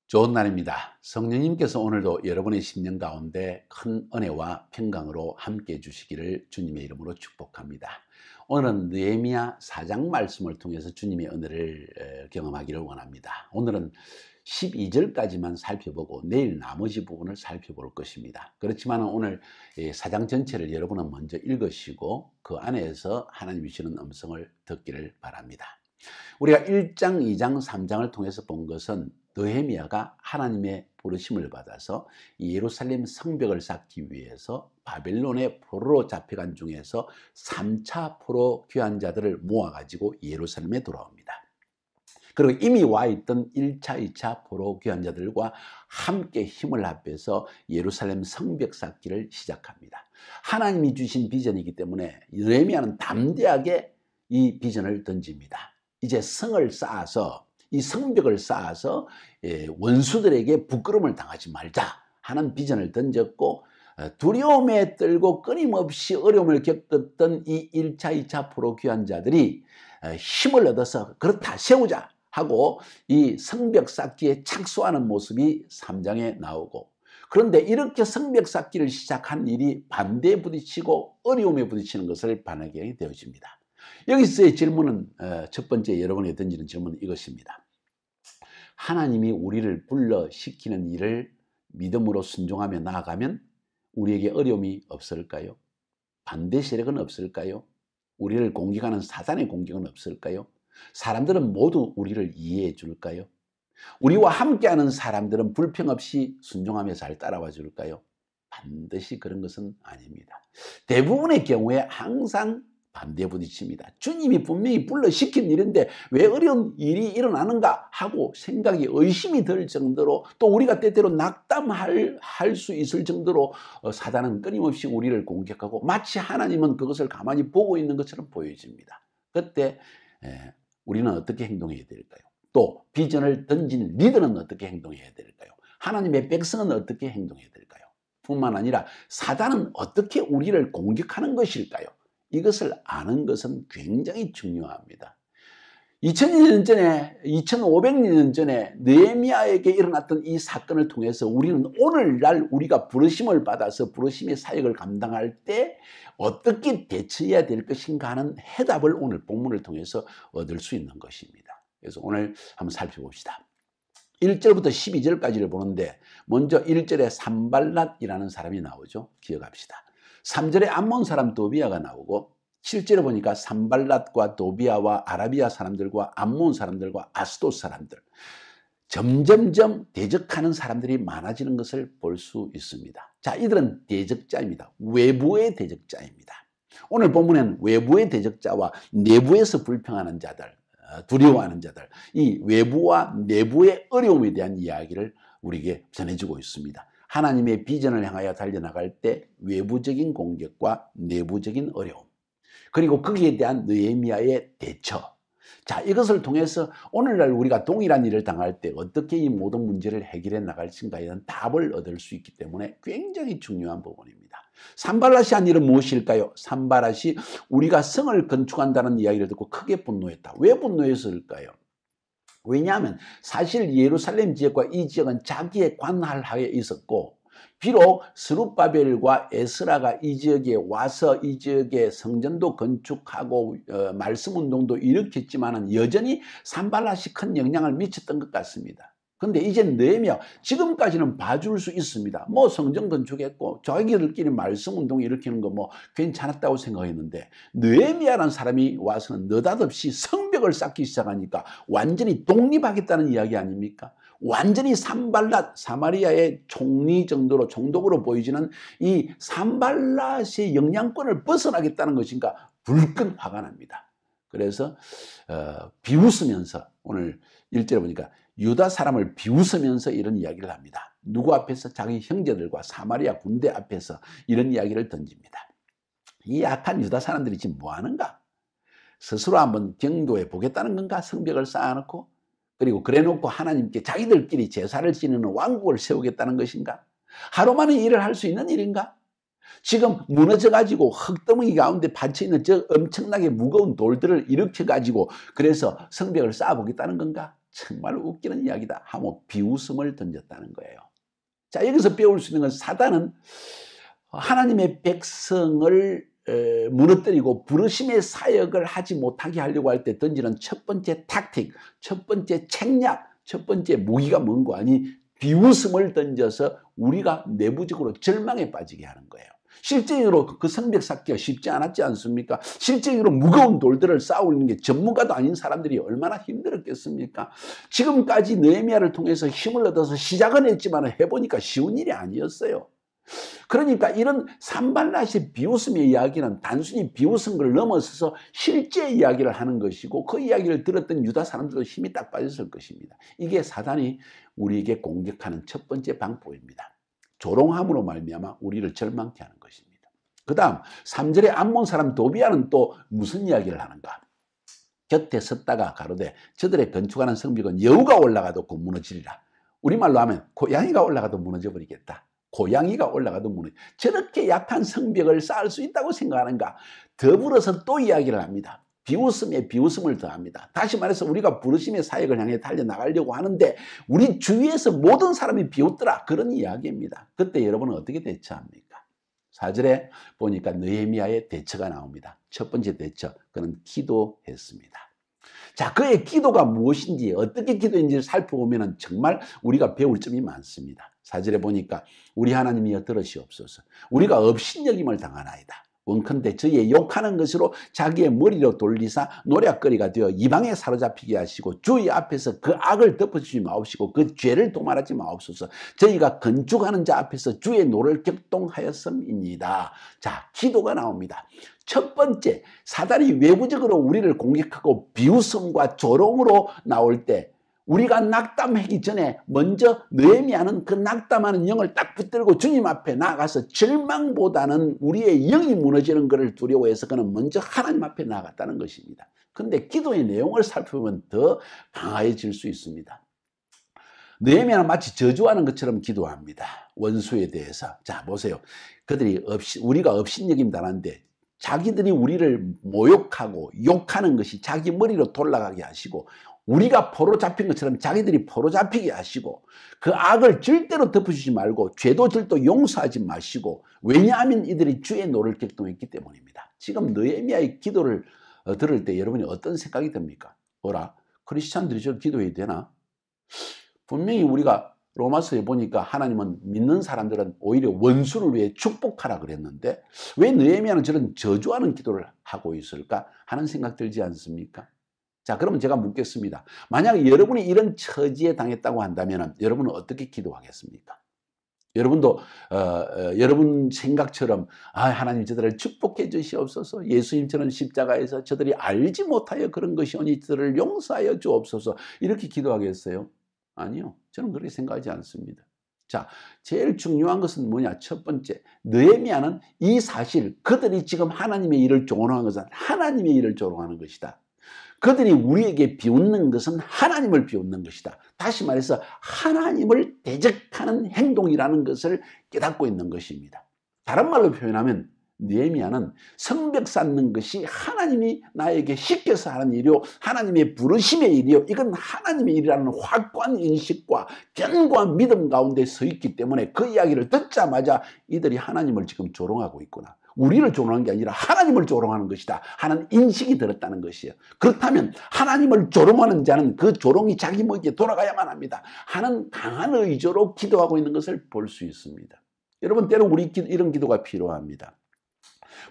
좋은 날입니다. 성령님께서 오늘도 여러분의 심령 가운데 큰 은혜와 평강으로 함께 해주시기를 주님의 이름으로 축복합니다. 오늘은 느헤미야 4장 말씀을 통해서 주님의 은혜를 경험하기를 원합니다. 오늘은 12절까지만 살펴보고 내일 나머지 부분을 살펴볼 것입니다. 그렇지만 오늘 4장 전체를 여러분은 먼저 읽으시고 그 안에서 하나님이 주시는 음성을 듣기를 바랍니다. 우리가 1장, 2장, 3장을 통해서 본 것은 느헤미야가 하나님의 부르심을 받아서 예루살렘 성벽을 쌓기 위해서 바벨론의 포로로 잡혀간 중에서 3차 포로 귀환자들을 모아가지고 예루살렘에 돌아옵니다. 그리고 이미 와 있던 1차, 2차 포로 귀환자들과 함께 힘을 합해서 예루살렘 성벽 쌓기를 시작합니다. 하나님이 주신 비전이기 때문에 느헤미야는 담대하게 이 비전을 던집니다. 이제 성을 쌓아서 이 성벽을 쌓아서 원수들에게 부끄러움을 당하지 말자 하는 비전을 던졌고, 두려움에 떨고 끊임없이 어려움을 겪었던 이 1차, 2차 포로 귀환자들이 힘을 얻어서 그렇다 세우자 하고 이 성벽 쌓기에 착수하는 모습이 3장에 나오고, 그런데 이렇게 성벽 쌓기를 시작한 일이 반대에 부딪히고 어려움에 부딪히는 것을 발견하게 되어집니다. 여기서의 질문은 첫 번째 여러분에게 던지는 질문은 이것입니다. 하나님이 우리를 불러시키는 일을 믿음으로 순종하며 나아가면 우리에게 어려움이 없을까요? 반대 세력은 없을까요? 우리를 공격하는 사단의 공격은 없을까요? 사람들은 모두 우리를 이해해 줄까요? 우리와 함께하는 사람들은 불평 없이 순종하며 잘 따라와 줄까요? 반드시 그런 것은 아닙니다. 대부분의 경우에 항상 반대에 부딪힙니다. 주님이 분명히 불러시킨 일인데 왜 어려운 일이 일어나는가 하고 생각이 의심이 들 정도로, 또 우리가 때때로 낙담할 수 있을 정도로 사단은 끊임없이 우리를 공격하고 마치 하나님은 그것을 가만히 보고 있는 것처럼 보여집니다. 그때 우리는 어떻게 행동해야 될까요? 또 비전을 던진 리더는 어떻게 행동해야 될까요? 하나님의 백성은 어떻게 행동해야 될까요? 뿐만 아니라 사단은 어떻게 우리를 공격하는 것일까요? 이것을 아는 것은 굉장히 중요합니다. 2000년 전에, 2500년 전에 느헤미야에게 일어났던 이 사건을 통해서 우리는 오늘날 우리가 부르심을 받아서 부르심의 사역을 감당할 때 어떻게 대처해야 될 것인가 하는 해답을 오늘 본문을 통해서 얻을 수 있는 것입니다. 그래서 오늘 한번 살펴봅시다. 1절부터 12절까지를 보는데, 먼저 1절에 산발랏이라는 사람이 나오죠. 기억합시다. 3절에 암몬 사람 도비아가 나오고, 7절에 보니까 산발랏과 도비아와 아라비아 사람들과 암몬 사람들과 아스돗 사람들, 점점점 대적하는 사람들이 많아지는 것을 볼 수 있습니다. 자, 이들은 대적자입니다. 외부의 대적자입니다. 오늘 본문에는 외부의 대적자와 내부에서 불평하는 자들, 두려워하는 자들, 이 외부와 내부의 어려움에 대한 이야기를 우리에게 전해주고 있습니다. 하나님의 비전을 향하여 달려나갈 때 외부적인 공격과 내부적인 어려움, 그리고 거기에 대한 느헤미야의 대처. 자, 이것을 통해서 오늘날 우리가 동일한 일을 당할 때 어떻게 이 모든 문제를 해결해 나갈 것인가에 대한 답을 얻을 수 있기 때문에 굉장히 중요한 부분입니다. 산발랏이 한 일은 무엇일까요? 산발랏이 우리가 성을 건축한다는 이야기를 듣고 크게 분노했다. 왜 분노했을까요? 왜냐하면 사실 예루살렘 지역과 이 지역은 자기의 관할 하에 있었고, 비록 스룹바벨과 에스라가 이 지역에 와서 이 지역에 성전도 건축하고 말씀 운동도 일으켰지만 여전히 산발랏이 큰 영향을 미쳤던 것 같습니다. 근데 이제 느헤미야 지금까지는 봐줄 수 있습니다. 뭐 성전 건축했고 자기들끼리 말씀 운동 일으키는 거 뭐 괜찮았다고 생각했는데, 느헤미야라는 사람이 와서는 느닷없이 성벽을 쌓기 시작하니까 완전히 독립하겠다는 이야기 아닙니까? 완전히 산발랏, 사마리아의 총리 정도로 총독으로 보이지는 이 산발랏의 영향권을 벗어나겠다는 것인가 불끈 화가 납니다. 그래서 비웃으면서, 오늘 1절에 보니까 유다 사람을 비웃으면서 이런 이야기를 합니다. 누구 앞에서? 자기 형제들과 사마리아 군대 앞에서 이런 이야기를 던집니다. 이 약한 유다 사람들이 지금 뭐 하는가? 스스로 한번 경도해 보겠다는 건가? 성벽을 쌓아놓고, 그리고 그래놓고 하나님께 자기들끼리 제사를 지내는 왕국을 세우겠다는 것인가? 하루 만에 일을 할 수 있는 일인가? 지금 무너져가지고 흙더미기 가운데 받쳐있는 저 엄청나게 무거운 돌들을 일으켜가지고 그래서 성벽을 쌓아보겠다는 건가? 정말 웃기는 이야기다 하고 비웃음을 던졌다는 거예요. 자, 여기서 배울 수 있는 건 사단은 하나님의 백성을 무너뜨리고 부르심의 사역을 하지 못하게 하려고 할 때 던지는 첫 번째 탁틱, 첫 번째 책략, 첫 번째 무기가 뭔고 아니 비웃음을 던져서 우리가 내부적으로 절망에 빠지게 하는 거예요. 실제로 그 성벽 쌓기가 쉽지 않았지 않습니까? 실제로 무거운 돌들을 쌓는 게 전문가도 아닌 사람들이 얼마나 힘들었겠습니까? 지금까지 느헤미야를 통해서 힘을 얻어서 시작은 했지만 해보니까 쉬운 일이 아니었어요. 그러니까 이런 산발랏의 비웃음의 이야기는 단순히 비웃은 걸 넘어서서 실제 이야기를 하는 것이고 그 이야기를 들었던 유다 사람들도 힘이 딱 빠졌을 것입니다. 이게 사단이 우리에게 공격하는 첫 번째 방법입니다. 조롱함으로 말미암아 우리를 절망케 하는 것입니다. 그 다음 3절에 암몬 사람 도비아는 또 무슨 이야기를 하는가? 곁에 섰다가 가로되 저들의 건축하는 성벽은 여우가 올라가도 곧 무너지리라. 우리말로 하면 고양이가 올라가도 무너져버리겠다. 고양이가 올라가도 무너져. 저렇게 약한 성벽을 쌓을 수 있다고 생각하는가? 더불어서 또 이야기를 합니다. 비웃음에 비웃음을 더합니다. 다시 말해서 우리가 부르심의 사역을 향해 달려나가려고 하는데 우리 주위에서 모든 사람이 비웃더라. 그런 이야기입니다. 그때 여러분은 어떻게 대처합니까? 4절에 보니까 느헤미야의 대처가 나옵니다. 첫 번째 대처, 그는 기도했습니다. 자, 그의 기도가 무엇인지 어떻게 기도했는지를 살펴보면 정말 우리가 배울 점이 많습니다. 4절에 보니까 우리 하나님이여 들으시옵소서. 우리가 업신여김을 당하나이다. 원컨대 저희의 욕하는 것으로 자기의 머리로 돌리사 노략거리가 되어 이방에 사로잡히게 하시고 주의 앞에서 그 악을 덮어주지 마옵시고 그 죄를 도말하지 마옵소서. 저희가 건축하는 자 앞에서 주의 노를 격동하였음입니다. 자, 기도가 나옵니다. 첫 번째, 사단이 외부적으로 우리를 공격하고 비웃음과 조롱으로 나올 때 우리가 낙담하기 전에 먼저 느헤미야는 그 낙담하는 영을 딱 붙들고 주님 앞에 나아가서 절망보다는 우리의 영이 무너지는 것을 두려워해서 그는 먼저 하나님 앞에 나아갔다는 것입니다. 그런데 기도의 내용을 살펴보면 더 강해질 수 있습니다. 느헤미야는 마치 저주하는 것처럼 기도합니다. 원수에 대해서. 자, 보세요. 그들이 우리가 업신여김 당하는데 자기들이 우리를 모욕하고 욕하는 것이 자기 머리로 돌아가게 하시고 우리가 포로 잡힌 것처럼 자기들이 포로 잡히게 하시고 그 악을 절대로 덮어주지 말고 죄도 절대 용서하지 마시고 왜냐하면 이들이 주의 노를 격동했기 때문입니다. 지금 느헤미야의 기도를 들을 때 여러분이 어떤 생각이 듭니까? 뭐라? 크리스찬들이 저 기도해야 되나? 분명히 우리가 로마서에 보니까 하나님은 믿는 사람들은 오히려 원수를 위해 축복하라 그랬는데 왜 느헤미야는 저런 저주하는 기도를 하고 있을까 하는 생각 들지 않습니까? 자, 그러면 제가 묻겠습니다. 만약 여러분이 이런 처지에 당했다고 한다면 여러분은 어떻게 기도하겠습니까? 여러분도 여러분 생각처럼 하나님 저들을 축복해 주시옵소서. 예수님처럼 십자가에서 저들이 알지 못하여 그런 것이오니 저들을 용서하여 주옵소서. 이렇게 기도하겠어요? 아니요. 저는 그렇게 생각하지 않습니다. 자, 제일 중요한 것은 뭐냐? 첫 번째, 느헤미야는 이 사실, 그들이 지금 하나님의 일을 조롱하는 것은 하나님의 일을 조롱하는 것이다. 그들이 우리에게 비웃는 것은 하나님을 비웃는 것이다. 다시 말해서 하나님을 대적하는 행동이라는 것을 깨닫고 있는 것입니다. 다른 말로 표현하면 느헤미야는 성벽 쌓는 것이 하나님이 나에게 시켜서 하는 일이요 하나님의 부르심의 일이요 이건 하나님의 일이라는 확고한 인식과 견고한 믿음 가운데 서 있기 때문에 그 이야기를 듣자마자 이들이 하나님을 지금 조롱하고 있구나. 우리를 조롱하는 게 아니라 하나님을 조롱하는 것이다 하는 인식이 들었다는 것이에요. 그렇다면 하나님을 조롱하는 자는 그 조롱이 자기 목에 돌아가야만 합니다 하는 강한 의지로 기도하고 있는 것을 볼 수 있습니다. 여러분, 때로 우리 이런 기도가 필요합니다.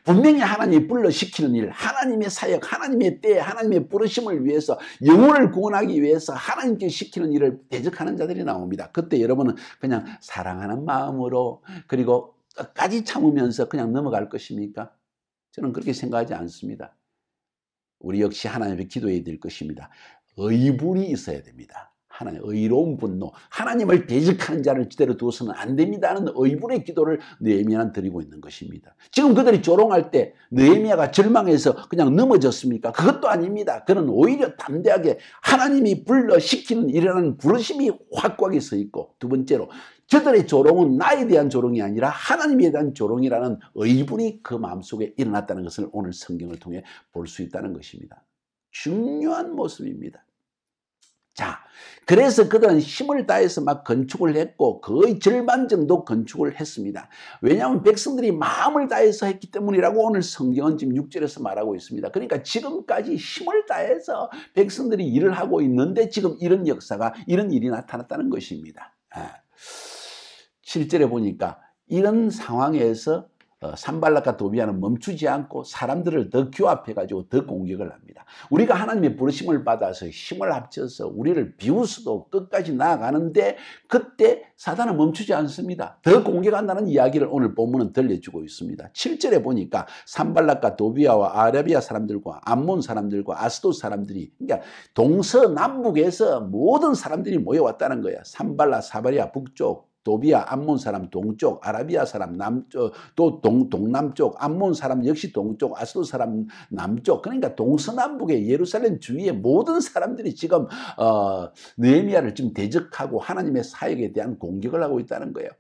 분명히 하나님이 불러시키는 일, 하나님의 사역, 하나님의 때, 하나님의 부르심을 위해서 영혼을 구원하기 위해서 하나님께 시키는 일을 대적하는 자들이 나옵니다. 그때 여러분은 그냥 사랑하는 마음으로 그리고 끝까지 참으면서 그냥 넘어갈 것입니까? 저는 그렇게 생각하지 않습니다. 우리 역시 하나님 앞에 기도해야 될 것입니다. 의분이 있어야 됩니다. 하나님 의로운 분노, 하나님을 대적하는 자를 지대로 두어서는 안 됩니다는 의분의 기도를 느헤미야는 드리고 있는 것입니다. 지금 그들이 조롱할 때 느헤미야가 절망해서 그냥 넘어졌습니까? 그것도 아닙니다. 그는 오히려 담대하게 하나님이 불러시키는 일이라는 부르심이 확고하게 서 있고, 두 번째로 저들의 조롱은 나에 대한 조롱이 아니라 하나님에 대한 조롱이라는 의분이 그 마음속에 일어났다는 것을 오늘 성경을 통해 볼 수 있다는 것입니다. 중요한 모습입니다. 자, 그래서 그들은 힘을 다해서 막 건축을 했고 거의 절반 정도 건축을 했습니다. 왜냐하면 백성들이 마음을 다해서 했기 때문이라고 오늘 성경은 지금 6절에서 말하고 있습니다. 그러니까 지금까지 힘을 다해서 백성들이 일을 하고 있는데 지금 이런 역사가, 이런 일이 나타났다는 것입니다. 7절에 보니까 이런 상황에서 산발락과 도비아는 멈추지 않고 사람들을 더 규합해가지고 더 공격을 합니다. 우리가 하나님의 부르심을 받아서 힘을 합쳐서 우리를 비웃어도 끝까지 나아가는데 그때 사단은 멈추지 않습니다. 더 공격한다는 이야기를 오늘 본문은 들려주고 있습니다. 7절에 보니까 산발락과 도비아와 아라비아 사람들과 암몬 사람들과 아스돗 사람들이, 그러니까 동서남북에서 모든 사람들이 모여왔다는 거야. 산발락 사바리아 북쪽, 도비아 암몬 사람 동쪽, 아라비아 사람 남쪽, 또 동남쪽, 암몬 사람 역시 동쪽, 아스돗 사람 남쪽. 그러니까 동서남북의 예루살렘 주위의 모든 사람들이 지금 느헤미야를 지금 대적하고 하나님의 사역에 대한 공격을 하고 있다는 거예요.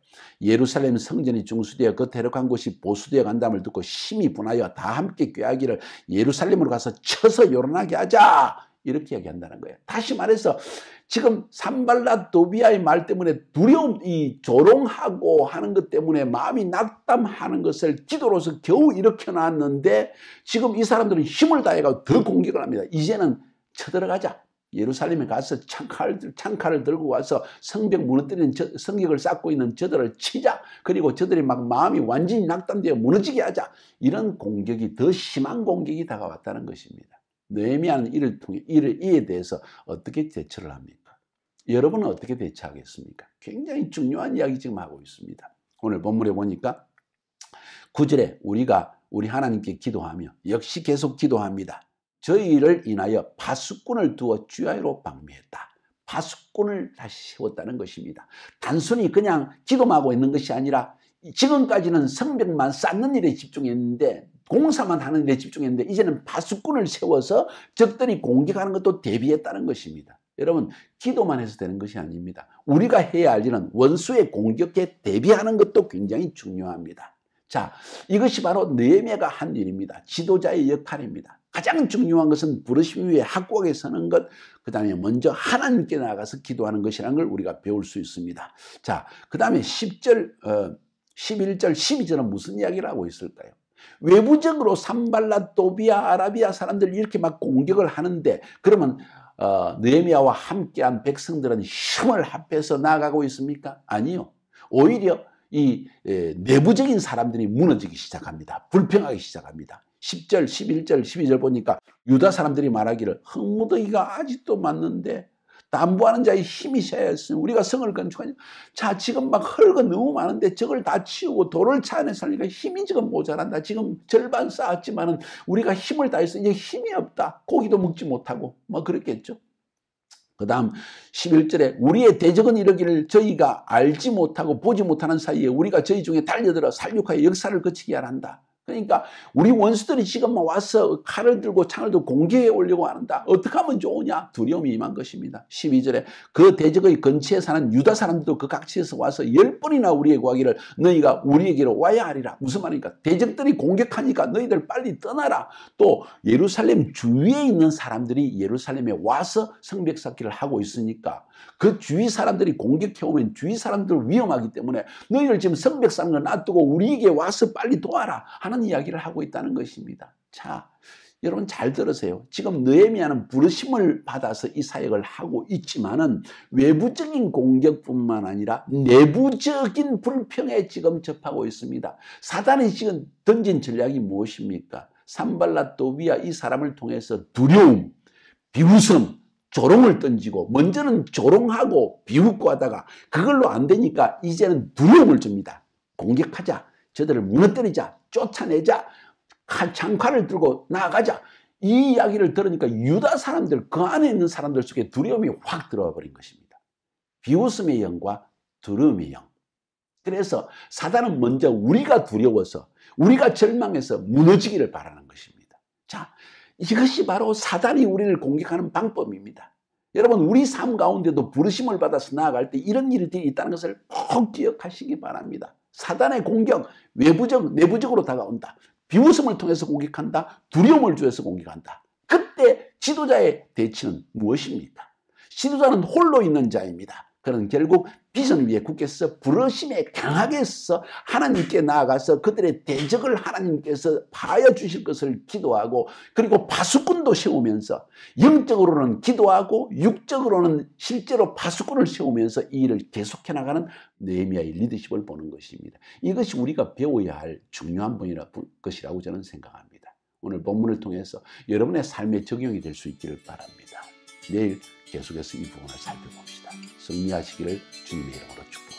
예루살렘 성전이 중수되어 그 대력한 곳이 보수되어 간담을 듣고 심히 분하여 다 함께 꾀하기를 예루살렘으로 가서 쳐서 요란하게 하자, 이렇게 얘기한다는 거예요. 다시 말해서 지금 산발락 도비아의 말 때문에 두려움, 이 조롱하고 하는 것 때문에 마음이 낙담하는 것을 기도로서 겨우 일으켜놨는데 지금 이 사람들은 힘을 다해가지고 더 공격을 합니다. 이제는 쳐들어가자. 예루살렘에 가서 창칼을 들고 와서 성벽 무너뜨리는 성벽을 쌓고 있는 저들을 치자. 그리고 저들이 막 마음이 완전히 낙담되어 무너지게 하자. 이런 공격이, 더 심한 공격이 다가왔다는 것입니다. 느헤미야는 이에 대해서 어떻게 대처를 합니까? 여러분은 어떻게 대처하겠습니까? 굉장히 중요한 이야기 지금 하고 있습니다. 오늘 본문에 보니까 9절에 우리 하나님께 기도하며 역시 계속 기도합니다. 저희를 인하여 파수꾼을 두어 주야로 방미했다. 파수꾼을 다시 세웠다는 것입니다. 단순히 그냥 기도만 하고 있는 것이 아니라 지금까지는 성벽만 쌓는 일에 집중했는데, 공사만 하는 일에 집중했는데 이제는 파수꾼을 세워서 적들이 공격하는 것도 대비했다는 것입니다. 여러분, 기도만 해서 되는 것이 아닙니다. 우리가 해야 할 일은 원수의 공격에 대비하는 것도 굉장히 중요합니다. 자, 이것이 바로 느헤미야가 한 일입니다. 지도자의 역할입니다. 가장 중요한 것은 부르심 위에 확고하게 서는 것, 그 다음에 먼저 하나님께 나가서 기도하는 것이라는 걸 우리가 배울 수 있습니다. 자, 그 다음에 10절, 11절, 12절은 무슨 이야기를 하고 있을까요? 외부적으로 산발락, 도비아, 아라비아 사람들이 이렇게 막 공격을 하는데, 그러면 느헤미야와 함께한 백성들은 힘을 합해서 나아가고 있습니까? 아니요. 오히려 이 내부적인 사람들이 무너지기 시작합니다. 불평하기 시작합니다. 10절, 11절, 12절 보니까 유다 사람들이 말하기를 흙무더기가 아직도 많는데 담보하는 자의 힘이 쇠했으니 우리가 성을 건축하냐. 자, 지금 막 흙은 너무 많은데 저걸 다 치우고 돌을 차내서 하니까 힘이 지금 모자란다. 지금 절반 쌓았지만은 우리가 힘을 다해서 이제 힘이 없다. 고기도 먹지 못하고 뭐 그랬겠죠. 그 다음 11절에 우리의 대적은 이러기를 저희가 알지 못하고 보지 못하는 사이에 우리가 저희 중에 달려들어 살육하여 역사를 거치게 하라 한다. 그러니까 우리 원수들이 지금 와서 칼을 들고 창을 들고 공격해 오려고 한다. 어떻게 하면 좋으냐? 두려움이 임한 것입니다. 12절에 그 대적의 근처에 사는 유다 사람들도 그 각지에서 와서 10번이나 우리에게 구하기를 너희가 우리에게로 와야 하리라. 무슨 말입니까? 대적들이 공격하니까 너희들 빨리 떠나라. 또 예루살렘 주위에 있는 사람들이 예루살렘에 와서 성벽 쌓기를 하고 있으니까 그 주위 사람들이 공격해 오면 주위 사람들 위험하기 때문에 너희들 지금 성벽 쌓는 거 놔두고 우리에게 와서 빨리 도와라 하는 이야기를 하고 있다는 것입니다. 자, 여러분 잘 들으세요. 지금 느헤미야는 부르심을 받아서 이 사역을 하고 있지만은 외부적인 공격뿐만 아니라 내부적인 불평에 지금 접하고 있습니다. 사단이 지금 던진 전략이 무엇입니까? 산발락, 도비아 이 사람을 통해서 두려움, 비웃음, 조롱을 던지고, 먼저는 조롱하고 비웃고 하다가 그걸로 안 되니까 이제는 두려움을 줍니다. 공격하자, 저들을 무너뜨리자, 쫓아내자, 창칼을 들고 나아가자. 이 이야기를 들으니까 유다 사람들, 그 안에 있는 사람들 속에 두려움이 확 들어와 버린 것입니다. 비웃음의 영과 두려움의 영. 그래서 사단은 먼저 우리가 두려워서, 우리가 절망해서 무너지기를 바라는 것입니다. 자, 이것이 바로 사단이 우리를 공격하는 방법입니다. 여러분, 우리 삶 가운데도 부르심을 받아서 나아갈 때 이런 일들이 있다는 것을 꼭 기억하시기 바랍니다. 사단의 공격, 외부적, 내부적으로 다가온다. 비웃음을 통해서 공격한다. 두려움을 주어서 공격한다. 그때 지도자의 대처는 무엇입니까? 지도자는 홀로 있는 자입니다. 그는 결국 비전을 위해 굳게 서 부르심에 강하게 서 하나님께 나아가서 그들의 대적을 하나님께서 파하여 주실 것을 기도하고, 그리고 파수꾼도 세우면서 영적으로는 기도하고 육적으로는 실제로 파수꾼을 세우면서 이 일을 계속해 나가는 느헤미야의 리더십을 보는 것입니다. 이것이 우리가 배워야 할 중요한 것이라고 저는 생각합니다. 오늘 본문을 통해서 여러분의 삶에 적용이 될 수 있기를 바랍니다. 내일 계속해서 이 부분을 살펴봅시다. 승리하시기를 주님의 이름으로 축복합니다.